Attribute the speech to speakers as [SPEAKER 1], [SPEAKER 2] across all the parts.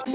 [SPEAKER 1] Hi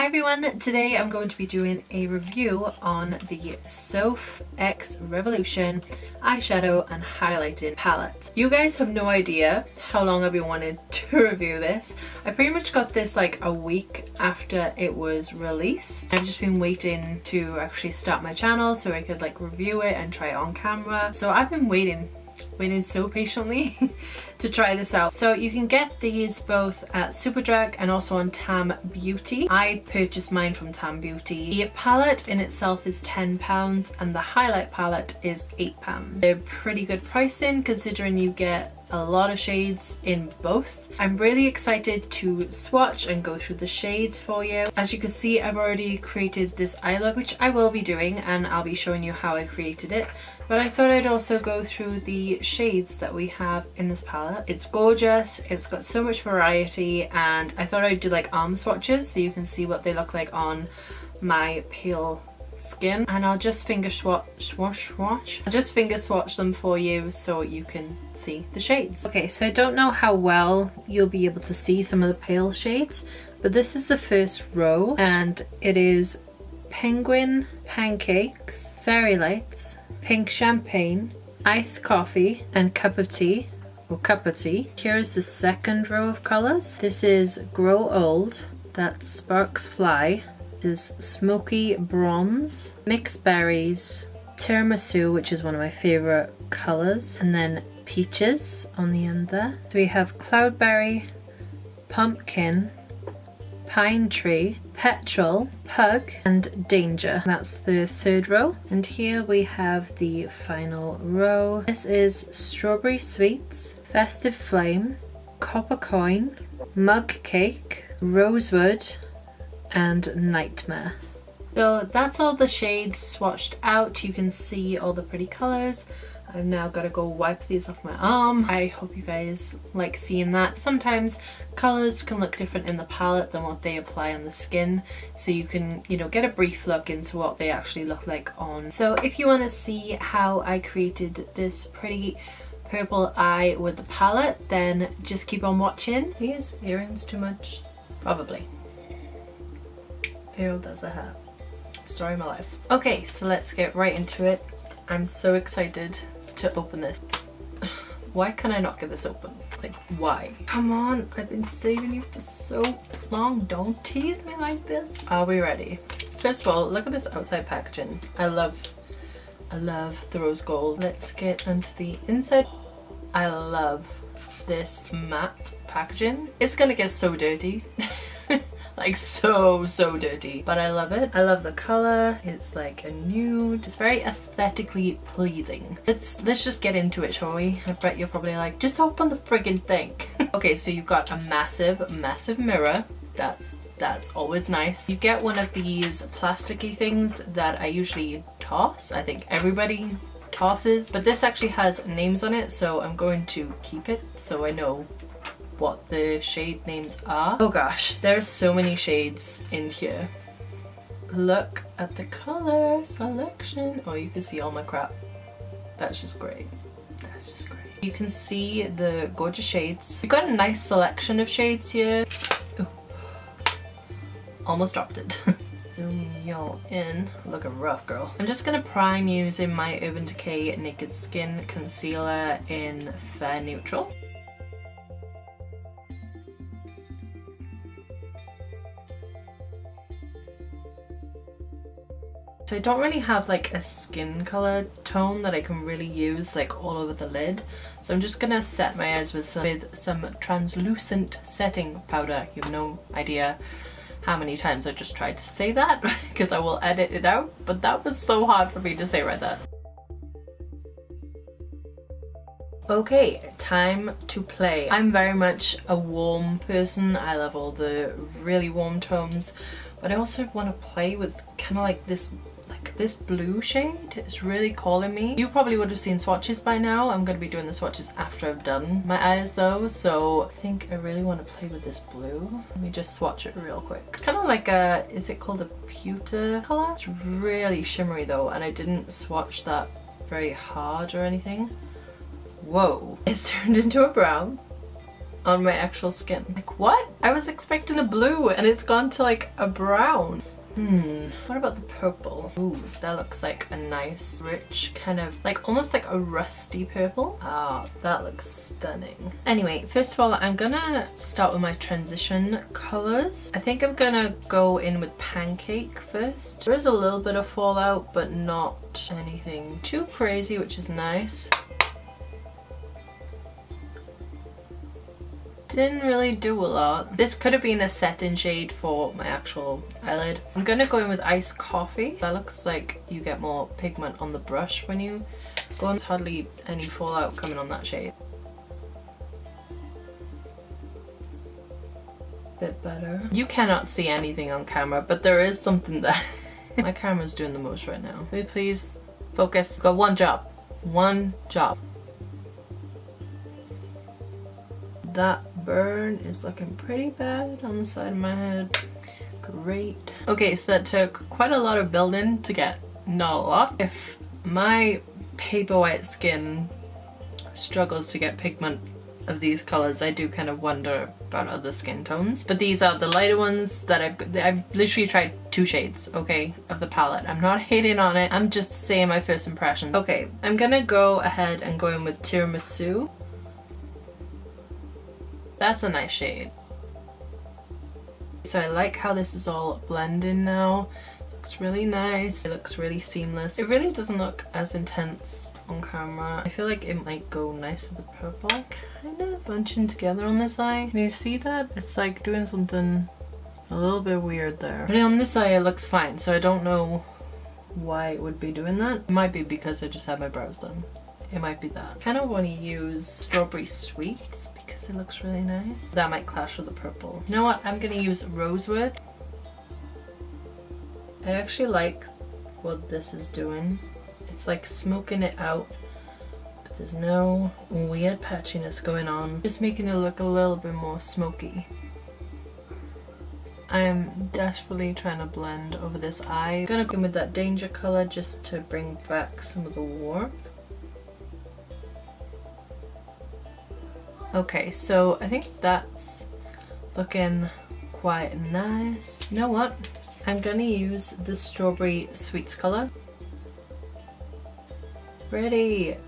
[SPEAKER 1] everyone, today I'm going to be doing a review on the Soph X Revolution eyeshadow and highlighting palette. You guys have no idea how long I've been wanting to review this. I pretty much got this like a week after it was released. I've just been waiting to actually start my channel so I could like review it and try it on camera. So I've been waiting so patiently to try this out. So you can get these both at Superdrug and also on Tam Beauty. I purchased mine from Tam Beauty. The palette in itself is £10 and the highlight palette is £8. They're pretty good pricing considering you get a lot of shades in both. I'm really excited to swatch and go through the shades for you. As you can see, I've already created this eye look, which I will be doing, and I'll be showing you how I created it. But I thought I'd also go through the shades that we have in this palette. It's gorgeous, it's got so much variety, and I thought I'd do like arm swatches so you can see what they look like on my pale skin, and I'll just finger swatch them for you so you can see the shades. Okay, so I don't know how well you'll be able to see some of the pale shades, but this is the first row and it is Penguin, Pancakes, Fairy Lights, Pink Champagne, Iced Coffee, and Cup of Tea, or Cup of Tea. Here's the second row of colours. This is Grow Old, that's Sparks Fly, is Smoky Bronze, Mixed Berries, Tiramisu, which is one of my favourite colours, and then Peaches on the end there. So we have Cloudberry, Pumpkin, Pine Tree, Petrol, Pug, and Danger. That's the third row. And here we have the final row. This is Strawberry Sweets, Festive Flame, Copper Coin, Mug Cake, Rosewood, and Nightmare. So that's all the shades swatched out. You can see all the pretty colours. I've now got to go wipe these off my arm. I hope you guys like seeing that. Sometimes colours can look different in the palette than what they apply on the skin, so you can, you know, get a brief look into what they actually look like on. So if you want to see how I created this pretty purple eye with the palette, then just keep on watching. These earrings too much? Probably. Who does it have? Story of my life. Okay, so let's get right into it. I'm so excited to open this. Why can I not get this open? Like, why? Come on, I've been saving you for so long. Don't tease me like this. Are we ready? First of all, look at this outside packaging. I love the rose gold. Let's get into the inside. I love this matte packaging. It's gonna get so dirty. Like so dirty, but I love it. I love the color. It's like a nude. It's very aesthetically pleasing. Let's just get into it, shall we? I bet you're probably like, just open the friggin' thing. Okay, so you've got a massive mirror. That's always nice. You get one of these plasticky things that I usually toss. I think everybody tosses, but this actually has names on it, so I'm going to keep it so I know what the shade names are. Oh gosh, there's so many shades in here. Look at the color selection. Oh, you can see all my crap. That's just great. That's just great. You can see the gorgeous shades. You've got a nice selection of shades here. Ooh. Almost dropped it. Zoom y'all in. Looking rough, girl. I'm just gonna prime using my Urban Decay Naked Skin Concealer in Fair Neutral. So I don't really have like a skin color tone that I can really use like all over the lid. So I'm just gonna set my eyes with some translucent setting powder. You have no idea how many times I just tried to say that because I will edit it out, but that was so hard for me to say right there. Okay, time to play. I'm very much a warm person. I love all the really warm tones, but I also want to play with kind of like this blue shade. It's really calling me. You probably would have seen swatches by now. I'm going to be doing the swatches after I've done my eyes though, so I think I really want to play with this blue. Let me just swatch it real quick. It's kind of like a, is it called a pewter color? It's really shimmery though, and I didn't swatch that very hard or anything. Whoa, it's turned into a brown on my actual skin. Like, what? I was expecting a blue and it's gone to like a brown. What about the purple? Ooh, that looks like a nice, rich, kind of like almost like a rusty purple. Ah, that looks stunning. Anyway, first of all, I'm gonna start with my transition colors. I think I'm gonna go in with Pancake first. There is a little bit of fallout, but not anything too crazy, which is nice. Didn't really do a lot. This could have been a set-in shade for my actual eyelid. I'm gonna go in with Iced Coffee. That looks like you get more pigment on the brush when you go on. There's hardly any fallout coming on that shade. Bit better. You cannot see anything on camera, but there is something there. My camera's doing the most right now. Will you please focus? Got one job. One job. That burn is looking pretty bad on the side of my head. Great. Okay, so that took quite a lot of building to get not a lot. If my paper white skin struggles to get pigment of these colors, I do kind of wonder about other skin tones. But these are the lighter ones that I've literally tried 2 shades, okay, of the palette. I'm not hating on it, I'm just saying my first impression. Okay, I'm gonna go ahead and go in with Tiramisu. That's a nice shade. So I like how this is all blending now. Looks really nice. It looks really seamless. It really doesn't look as intense on camera. I feel like it might go nice with the purple. Kind of bunching together on this eye. Can you see that? It's like doing something a little bit weird there. But on this eye it looks fine, so I don't know why it would be doing that. It might be because I just had my brows done. It might be that. I kind of want to use Strawberry Sweets because it looks really nice. That might clash with the purple. You know what? I'm going to use Rosewood. I actually like what this is doing. It's like smoking it out, but there's no weird patchiness going on. Just making it look a little bit more smoky. I am desperately trying to blend over this eye. I'm going to go in with that Danger color just to bring back some of the warmth. Okay, so I think that's looking quite nice. You know what? I'm gonna use the Strawberry Sweets color. Ready!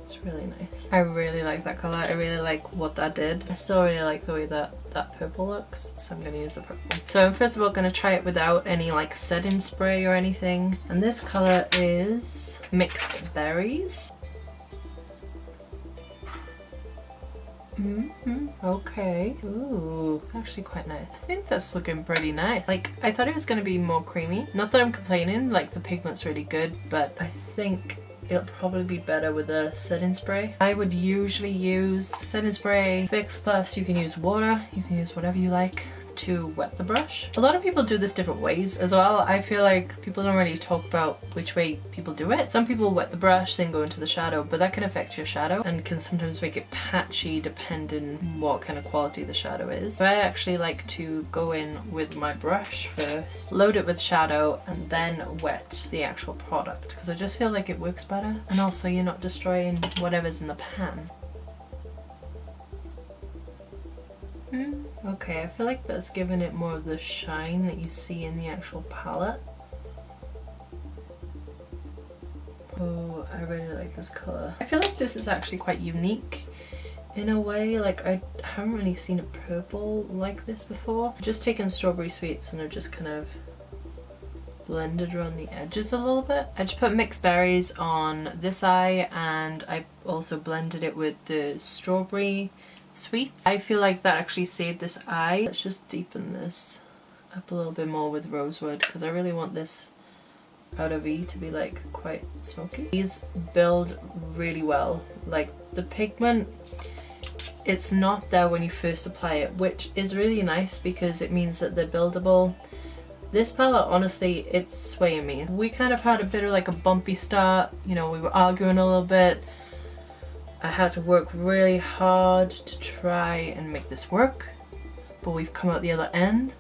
[SPEAKER 1] It's really nice. I really like that color. I really like what that did. I still really like the way that purple looks, so I'm gonna use the purple. So I'm first of all gonna try it without any like setting spray or anything. And this color is Mixed Berries. Okay. Ooh, actually quite nice. I think that's looking pretty nice. Like, I thought it was going to be more creamy. Not that I'm complaining, like the pigment's really good, but I think it'll probably be better with a setting spray. I would usually use setting spray, Fix Plus, you can use water, you can use whatever you like to wet the brush. A lot of people do this different ways as well. I feel like people don't really talk about which way people do it. Some people wet the brush then go into the shadow, but that can affect your shadow and can sometimes make it patchy depending what kind of quality the shadow is. So I actually like to go in with my brush first, load it with shadow, and then wet the actual product because I just feel like it works better, and also you're not destroying whatever's in the pan. Okay, I feel like that's giving it more of the shine that you see in the actual palette. Oh, I really like this color. I feel like this is actually quite unique in a way. Like, I haven't really seen a purple like this before. I've just taken Strawberry Sweets and I've just kind of blended around the edges a little bit. I just put Mixed Berries on this eye and I also blended it with the Strawberry Sweets. I feel like that actually saved this eye. Let's just deepen this up a little bit more with Rosewood because I really want this outer V to be like quite smoky. These build really well. Like the pigment, it's not there when you first apply it, which is really nice because it means that they're buildable. This palette, honestly, it's swaying me. We kind of had a bit of like a bumpy start, you know, we were arguing a little bit. I had to work really hard to try and make this work, but we've come out the other end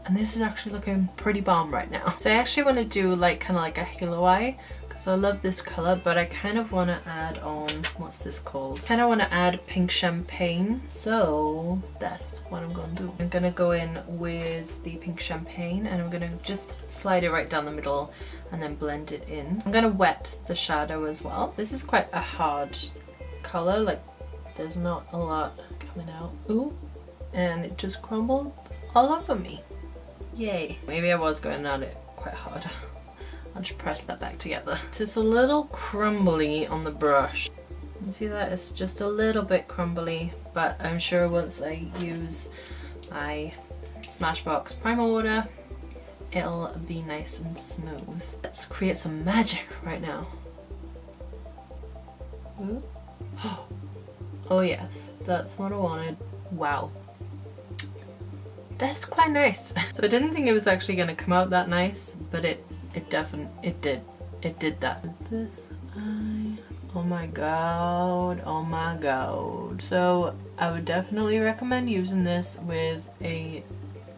[SPEAKER 1] and this is actually looking pretty bomb right now. So I actually want to do like kind of like a halo eye because because I love this color, but I kind of want to add on, what's this called? Kind of want to add pink champagne, so that's what I'm going to do. I'm going to go in with the pink champagne and I'm going to just slide it right down the middle and then blend it in. I'm going to wet the shadow as well. This is quite a hard color, like there's not a lot coming out. Ooh, and it just crumbled all over me. Yay. Maybe I was going at it quite hard. I'll just press that back together. So it's a little crumbly on the brush. You see that? It's just a little bit crumbly, but I'm sure once I use my Smashbox primer water, it'll be nice and smooth. Let's create some magic right now. Ooh. Oh yes, that's what I wanted. Wow. That's quite nice. So I didn't think it was actually going to come out that nice, but it did that. This eye, oh my god, oh my god. So I would definitely recommend using this with a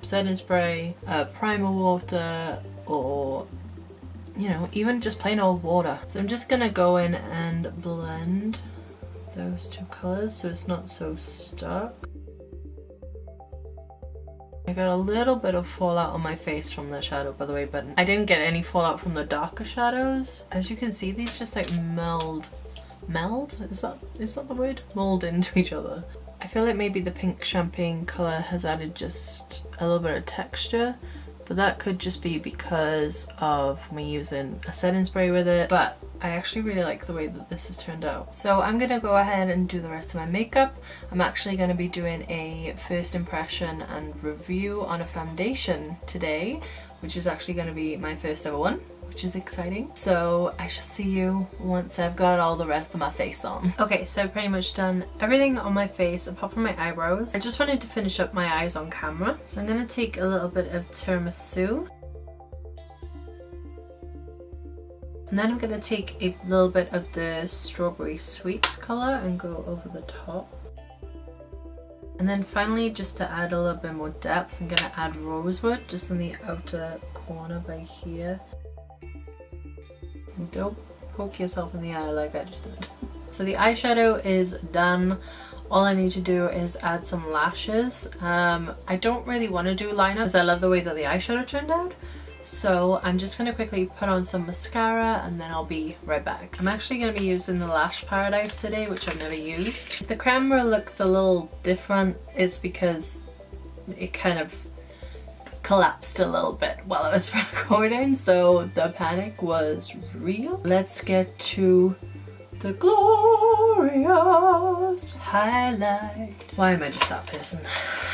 [SPEAKER 1] setting spray, a primer water, or you know, even just plain old water. So I'm just gonna go in and blend those two colors so it's not so stuck. I got a little bit of fallout on my face from the shadow, by the way, but I didn't get any fallout from the darker shadows. As you can see, these just like meld? Is that the word? Mold into each other. I feel like maybe the pink champagne color has added just a little bit of texture, but that could just be because of me using a setting spray with it. But I actually really like the way that this has turned out. So I'm gonna go ahead and do the rest of my makeup. I'm actually gonna be doing a first impression and review on a foundation today, which is actually gonna be my first ever one, which is exciting. So I shall see you once I've got all the rest of my face on. Okay, so I've pretty much done everything on my face apart from my eyebrows. I just wanted to finish up my eyes on camera. So I'm gonna take a little bit of Tiramisu. And then I'm gonna take a little bit of the Strawberry Sweets color and go over the top. And then finally, just to add a little bit more depth, I'm gonna add Rosewood just in the outer corner by here. Don't poke yourself in the eye like I just did. So the eyeshadow is done. All I need to do is add some lashes. I don't really want to do liner because I love the way that the eyeshadow turned out. So I'm just going to quickly put on some mascara and then I'll be right back. I'm actually going to be using the Lash Paradise today, which I've never used. The camera looks a little different. It's because it kind of collapsed a little bit while I was recording, so the panic was real. Let's get to the glorious highlight. Why am I just that person?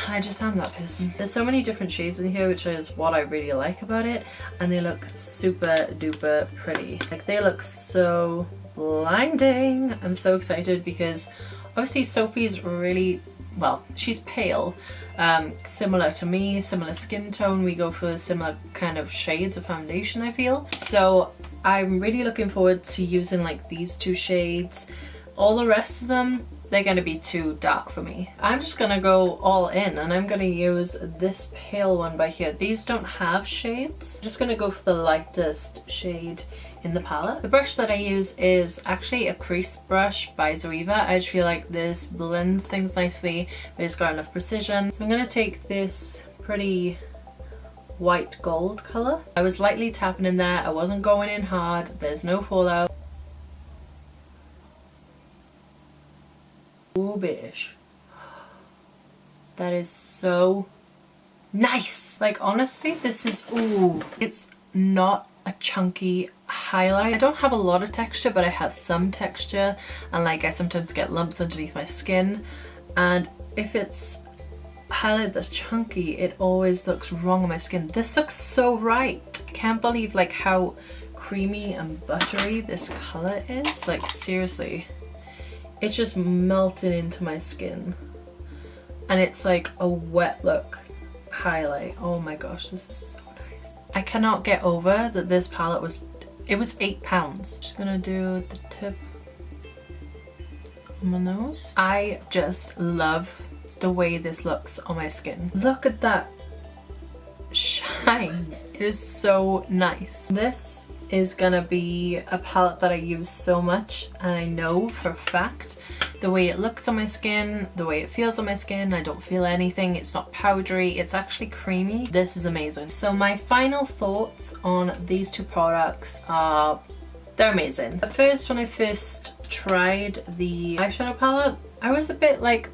[SPEAKER 1] I just am that person. There's so many different shades in here, which is what I really like about it, and they look super duper pretty. Like, they look so blinding. I'm so excited because obviously Sophie's really, well, she's pale, similar to me, similar skin tone. We go for similar kind of shades of foundation, I feel. So I'm really looking forward to using like these two shades. All the rest of them, they're going to be too dark for me. I'm just going to go all in and I'm going to use this pale one by here. These don't have shades. I'm just going to go for the lightest shade in the palette. The brush that I use is actually a crease brush by Zoeva. I just feel like this blends things nicely, but it's got enough precision. So I'm going to take this pretty white gold color. I was lightly tapping in there. I wasn't going in hard. There's no fallout. Ooh, bitch. That is so nice. Like, honestly, this is, ooh, it's not a chunky highlight. I don't have a lot of texture, but I have some texture, and like I sometimes get lumps underneath my skin, and if it's highlight that's chunky, it always looks wrong on my skin. This looks so right. I can't believe like how creamy and buttery this color is. Like, seriously, it's just melted into my skin, and it's like a wet look highlight. Oh my gosh, this is so nice. I cannot get over that this palette was, it was £8. Just gonna do the tip on my nose. I just love the way this looks on my skin. Look at that shine. It is so nice. This is gonna be a palette that I use so much, and I know for a fact the way it looks on my skin, the way it feels on my skin. I don't feel anything, it's not powdery, it's actually creamy. This is amazing. So my final thoughts on these two products are, they're amazing. At first, when I first tried the eyeshadow palette, I was a bit like,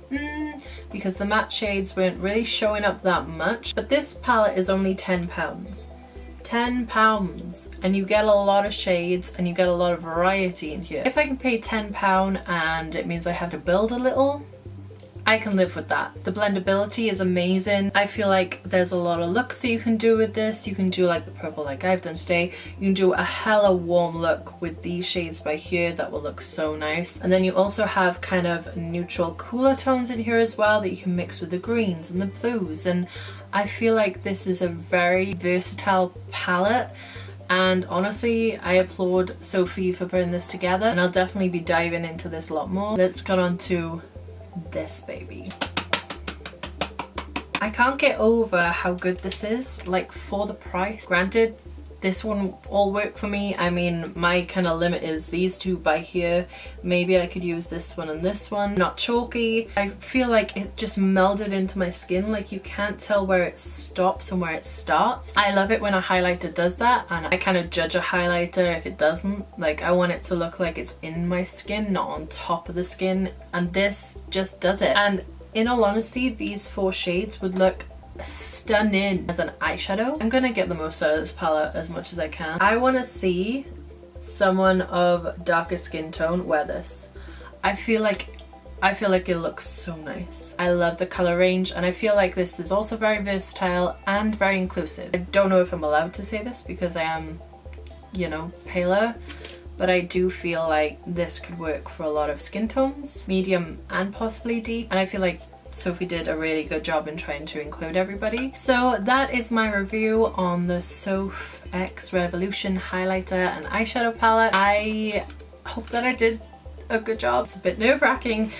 [SPEAKER 1] because the matte shades weren't really showing up that much. But this palette is only £10. £10, and you get a lot of shades and you get a lot of variety in here. If I can pay £10 and it means I have to build a little, I can live with that. The blendability is amazing. I feel like there's a lot of looks that you can do with this. You can do like the purple like I've done today. You can do a hella warm look with these shades by here that will look so nice. And then you also have kind of neutral cooler tones in here as well that you can mix with the greens and the blues. And I feel like this is a very versatile palette. And honestly, I applaud Sophie for putting this together, and I'll definitely be diving into this a lot more. Let's get on to this baby. I can't get over how good this is, like, for the price. Granted, this one all work for me. I mean, my kind of limit is these two by here. Maybe I could use this one and this one. Not chalky. I feel like it just melded into my skin. Like, you can't tell where it stops and where it starts. I love it when a highlighter does that, and I kind of judge a highlighter if it doesn't. Like, I want it to look like it's in my skin, not on top of the skin, and this just does it. And in all honesty, these 4 shades would look stunning as an eyeshadow. I'm gonna get the most out of this palette as much as I can. I want to see someone of darker skin tone wear this. I feel like it looks so nice. I love the color range, and I feel like this is also very versatile and very inclusive. I don't know if I'm allowed to say this because I am, you know, paler, but I do feel like this could work for a lot of skin tones, medium and possibly deep, and I feel like Sophie did a really good job in trying to include everybody. So that is my review on the Soph X Revolution highlighter and eyeshadow palette. I hope that I did a good job. It's a bit nerve-wracking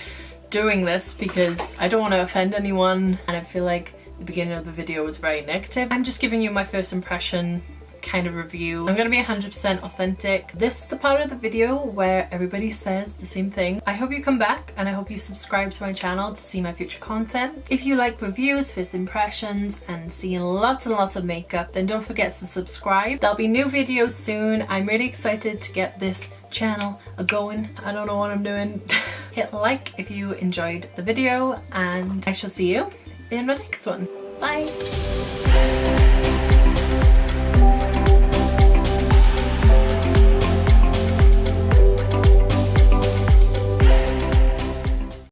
[SPEAKER 1] doing this because I don't want to offend anyone, and I feel like the beginning of the video was very negative. I'm just giving you my first impression kind of review. I'm gonna be 100% authentic. This is the part of the video where everybody says the same thing. I hope you come back, and I hope you subscribe to my channel to see my future content. If you like reviews, first impressions, and seeing lots and lots of makeup, then don't forget to subscribe. There'll be new videos soon. I'm really excited to get this channel going. I don't know what I'm doing. Hit like if you enjoyed the video, and I shall see you in the next one. Bye!